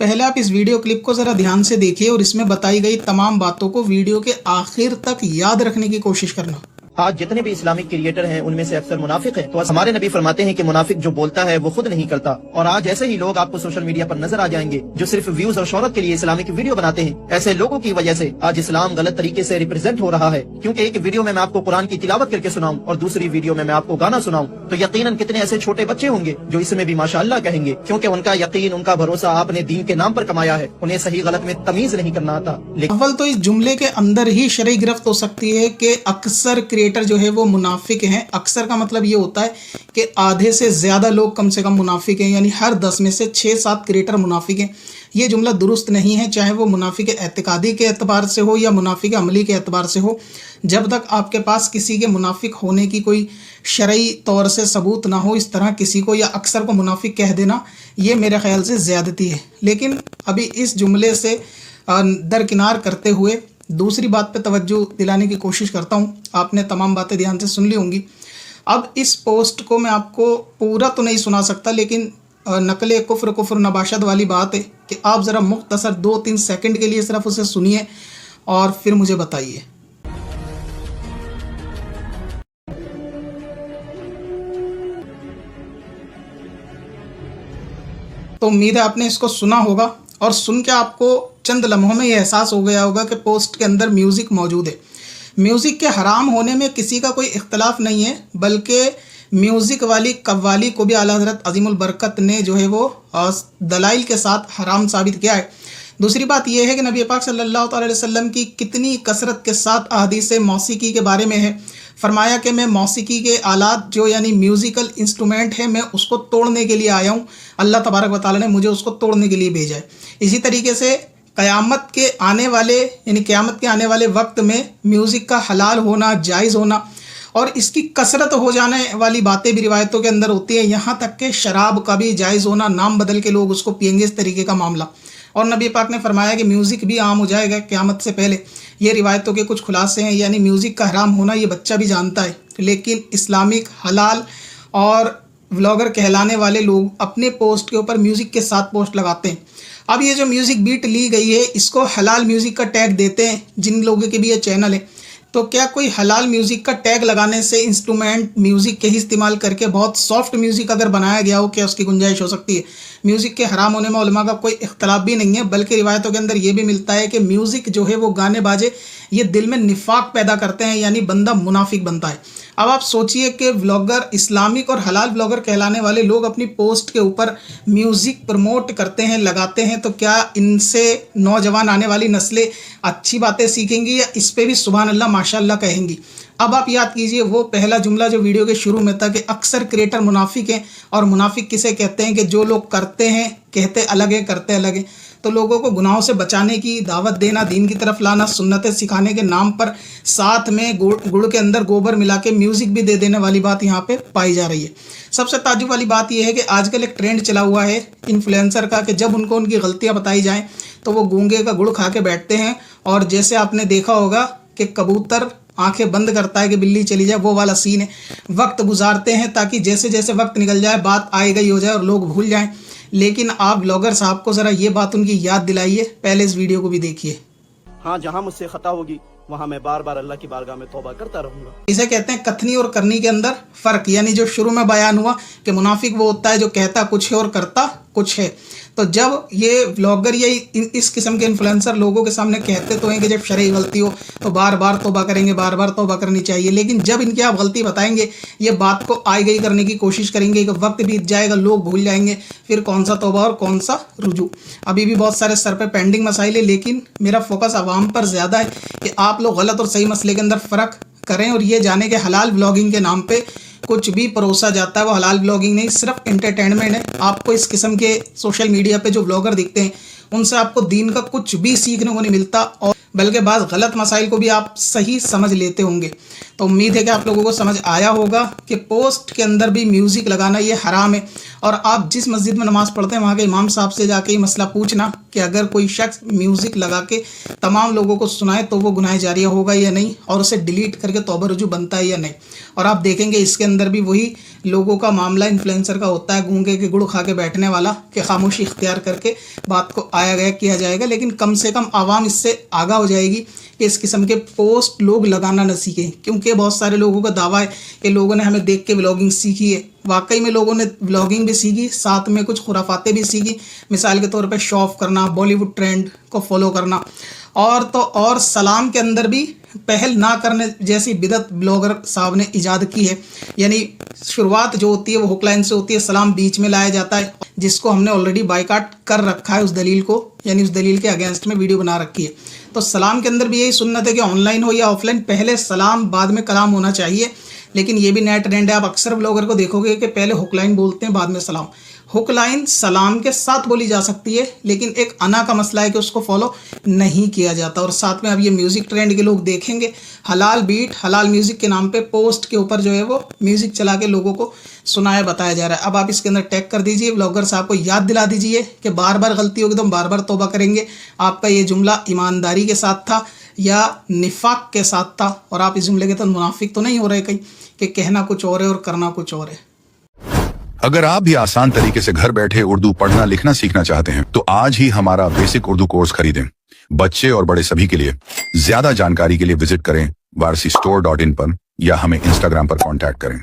पहले आप इस वीडियो क्लिप को ज़रा ध्यान से देखिए और इसमें बताई गई तमाम बातों को वीडियो के आखिर तक याद रखने की कोशिश करना। आज जितने भी इस्लामिक क्रिएटर हैं उनमें से अक्सर मुनाफिक हैं। तो हमारे नबी फरमाते हैं कि मुनाफिक जो बोलता है वो खुद नहीं करता। और आज ऐसे ही लोग आपको सोशल मीडिया पर नजर आ जाएंगे जो सिर्फ व्यूज और शोहरत के लिए इस्लामिक वीडियो बनाते हैं। ऐसे लोगों की वजह से आज इस्लाम गलत तरीके से रिप्रेजेंट हो रहा है, क्योंकि एक वीडियो में मैं आपको कुरान की तिलावत करके सुनाऊं और दूसरी वीडियो में मैं आपको गाना सुनाऊं तो यकीनन कितने ऐसे छोटे बच्चे होंगे जो इसमें भी माशाअल्लाह कहेंगे, क्योंकि उनका यकीन, उनका भरोसा आपने दीन के नाम पर कमाया है। उन्हें सही गलत में तमीज नहीं करना आता। अव्वल तो इस जुमले के अंदर ही शरई गिरफ्त हो सकती है कि अक्सर क्रिएटर जो है वो मुनाफिक हैं। अक्सर का मतलब ये होता है कि आधे से ज़्यादा लोग कम से कम मुनाफिक हैं, यानी हर 10 में से 6-7 क्रिएटर मुनाफिक हैं। ये जुमला दुरुस्त नहीं है, चाहे वो मुनाफिक एतकादी के एतबार से हो या मुनाफिक अमली के एतबार से हो। जब तक आपके पास किसी के मुनाफिक होने की कोई शरई तौर से सबूत ना हो, इस तरह किसी को या अक्सर को मुनाफिक कह देना ये मेरे ख्याल से ज़्यादती है। लेकिन अभी इस जुमले से दरकिनार करते हुए दूसरी बात पे तवज्जो दिलाने की कोशिश करता हूँ। आपने तमाम बातें ध्यान से सुन ली होंगी। अब इस पोस्ट को मैं आपको पूरा तो नहीं सुना सकता, लेकिन नकले कुफ्र नबाशत वाली बात है कि आप ज़रा मुख्तसर 2-3 सेकंड के लिए सिर्फ उसे सुनिए और फिर मुझे बताइए। तो उम्मीद है आपने इसको सुना होगा और सुन के आपको चंद लम्हों में ये एहसास हो गया होगा कि पोस्ट के अंदर म्यूज़िक मौजूद है। म्यूज़िक के हराम होने में किसी का कोई इख्तलाफ नहीं है, बल्कि म्यूज़िक वाली कव्वाली को भी आला हज़रत अज़ीमुल बरकत ने जो है वो दलाइल के साथ हराम साबित किया है। दूसरी बात यह है कि नबी पाक सल्लल्लाहु अलैहि वसल्लम की कितनी कसरत के साथ अहदीस मौसीकी के बारे में है। फरमाया कि मैं मौसीकी के आलात जो यानी म्यूज़िकल इंस्ट्रूमेंट है, मैं उसको तोड़ने के लिए आया हूँ। अल्लाह तबारक व तआला ने मुझे उसको तोड़ने के लिए भेजा है। इसी तरीके से क़यामत के आने वाले वक्त में म्यूज़िक का हलाल होना, जायज़ होना और इसकी कसरत हो जाने वाली बातें भी रिवायतों के अंदर होती है। यहाँ तक कि शराब का भी जायज़ होना, नाम बदल के लोग उसको पिएंगे, इस तरीके का मामला। और नबी पाक ने फरमाया कि म्यूज़िक भी आम हो जाएगा क़यामत से पहले। ये रिवायतों के कुछ खुलासे हैं, यानी म्यूज़िक का हराम होना ये बच्चा भी जानता है, लेकिन इस्लामिक हलाल और व्लॉगर कहलाने वाले लोग अपने पोस्ट के ऊपर म्यूज़िक के साथ पोस्ट लगाते हैं। अब ये जो म्यूज़िक बीट ली गई है, इसको हलाल म्यूज़िक का टैग देते हैं जिन लोगों के भी ये चैनल है। तो क्या कोई हलाल म्यूज़िक का टैग लगाने से इंस्ट्रूमेंट म्यूज़िक के ही इस्तेमाल करके बहुत सॉफ्ट म्यूज़िक अगर बनाया गया हो, क्या उसकी गुंजाइश हो सकती है? म्यूज़िक के हराम होने में उलमा का कोई इख्तलाफ भी नहीं है, बल्कि रिवायतों के अंदर ये भी मिलता है कि म्यूज़िक जो है वो गाने बाजे ये दिल में निफाक पैदा करते हैं, यानी बंदा मुनाफिक बनता है। अब आप सोचिए कि व्लॉगर, इस्लामिक और हलाल व्लॉगर कहलाने वाले लोग अपनी पोस्ट के ऊपर म्यूज़िक प्रमोट करते हैं, लगाते हैं, तो क्या इनसे नौजवान आने वाली नस्लें अच्छी बातें सीखेंगी या इस पे भी सुभान अल्लाह माशाअल्लाह कहेंगी? अब आप याद कीजिए वो पहला जुमला जो वीडियो के शुरू में था कि अक्सर क्रिएटर मुनाफिक हैं, और मुनाफिक किसे कहते हैं कि जो लोग करते हैं कहते अलग है, करते अलग है। तो लोगों को गुनाहों से बचाने की दावत देना, दीन की तरफ लाना, सुन्नतें सिखाने के नाम पर साथ में गुड़ के अंदर गोबर मिला के म्यूज़िक भी दे देने वाली बात यहाँ पे पाई जा रही है। सबसे ताज्जुब वाली बात यह है कि आजकल एक ट्रेंड चला हुआ है इन्फ्लुएंसर का कि जब उनको उनकी गलतियाँ बताई जाएँ तो वो गूंगे का गुड़ खा के बैठते हैं, और जैसे आपने देखा होगा कि कबूतर आंखें बंद करता है कि बिल्ली चली जाए, वो वाला सीन है। वक्त गुजारते हैं ताकि जैसे जैसे वक्त निकल जाए बात आए गई हो जाए और लोग भूल जाएं। लेकिन आप ब्लॉगर साहब को ज़रा ये बात उनकी याद दिलाइए। पहले इस वीडियो को भी देखिए। हाँ, जहाँ मुझसे खता होगी वहाँ मैं बार बार अल्लाह की बारगाह में तौबा करता रहूँगा। इसे कहते हैं कथनी और करनी के अंदर फ़र्क, यानी जो शुरू में बयान हुआ कि मुनाफिक वो होता है जो कहता कुछ है और करता कुछ है। तो जब ये व्लॉगर या इस किस्म के इन्फ्लुएंसर लोगों के सामने कहते तो हैं कि जब शरई गलती हो तो बार बार तौबा करेंगे, बार बार तौबा करनी चाहिए, लेकिन जब इनकी आप गलती बताएंगे ये बात को आई गई करने की कोशिश करेंगे कि वक्त बीत जाएगा, लोग भूल जाएंगे, फिर कौन सा तौबा और कौन सा रुजू। अभी भी बहुत सारे सर पे पेंडिंग मसाइल है, लेकिन मेरा फोकस आवाम पर ज़्यादा है कि आप लोग गलत और सही मसले के अंदर फ़र्क करें और ये जाने कि हलाल ब्लॉगिंग के नाम पे कुछ भी परोसा जाता है वो हलाल ब्लॉगिंग नहीं, सिर्फ एंटरटेनमेंट है। आपको इस किस्म के सोशल मीडिया पे जो ब्लॉगर दिखते हैं उनसे आपको दीन का कुछ भी सीखने को नहीं मिलता, और बल्कि बाज़ गलत मसाइल को भी आप सही समझ लेते होंगे। तो उम्मीद है कि आप लोगों को समझ आया होगा कि पोस्ट के अंदर भी म्यूज़िक लगाना ये हराम है। और आप जिस मस्जिद में नमाज़ पढ़ते हैं वहाँ के इमाम साहब से जाके ये मसला पूछना कि अगर कोई शख्स म्यूज़िक लगा के तमाम लोगों को सुनाए तो वो गुनाह जारिया होगा या नहीं, और उसे डिलीट करके तौबा रुजू बनता है या नहीं। और आप देखेंगे इसके अंदर भी वही लोगों का मामला इन्फ्लुएंसर का होता है, गूंगे के गुड़ खा के बैठने वाला, कि खामोशी इख्तियार करके बात को आया गया किया जाएगा। लेकिन कम से कम आवाम इससे आगाह हो जाएगी कि इस किस्म के पोस्ट लोग लगाना न सीखें, क्योंकि बहुत सारे लोगों का दावा है कि लोगों ने हमें देख के व्लॉगिंग सीखी है। वाकई में लोगों ने व्लॉगिंग भी सीखी, साथ में कुछ खुराफातें भी सीखी। मिसाल के तौर पे शो ऑफ करना, बॉलीवुड ट्रेंड को फॉलो करना, और तो और सलाम के अंदर भी पहल ना करने जैसी बिदत ब्लॉगर साहब ने इजाद की है। यानी शुरुआत जो होती है वो हुक लाइन से होती है, सलाम बीच में लाया जाता है, जिसको हमने ऑलरेडी बायकाट कर रखा है उस दलील को, यानी उस दलील के अगेंस्ट में वीडियो बना रखी है। तो सलाम के अंदर भी यही सुन्नत है कि ऑनलाइन हो या ऑफलाइन, पहले सलाम बाद में कलाम होना चाहिए। लेकिन ये भी नया ट्रेंड है, आप अक्सर ब्लॉगर को देखोगे कि पहले हुक लाइन बोलते हैं बाद में सलाम। हुक लाइन सलाम के साथ बोली जा सकती है, लेकिन एक अना का मसला है कि उसको फॉलो नहीं किया जाता। और साथ में अब ये म्यूज़िक ट्रेंड के लोग देखेंगे, हलाल बीट हलाल म्यूज़िक के नाम पे पोस्ट के ऊपर जो है वो म्यूज़िक चला के लोगों को सुनाया बताया जा रहा है। अब आप इसके अंदर टैग कर दीजिए, ब्लॉगर साहब को याद दिला दीजिए कि बार बार गलती होगी तो हम बार बार तौबा करेंगे। आपका ये जुमला ईमानदारी के साथ था या निफाक के साथ था, और आप इस जुमले के तहत मुनाफिक तो नहीं हो रहे कहीं कि कहना कुछ और है और करना कुछ और है। अगर आप भी आसान तरीके से घर बैठे उर्दू पढ़ना लिखना सीखना चाहते हैं तो आज ही हमारा बेसिक उर्दू कोर्स खरीदें। बच्चे और बड़े सभी के लिए। ज्यादा जानकारी के लिए विजिट करें वारसीस्टोर.in पर या हमें इंस्टाग्राम पर कांटेक्ट करें।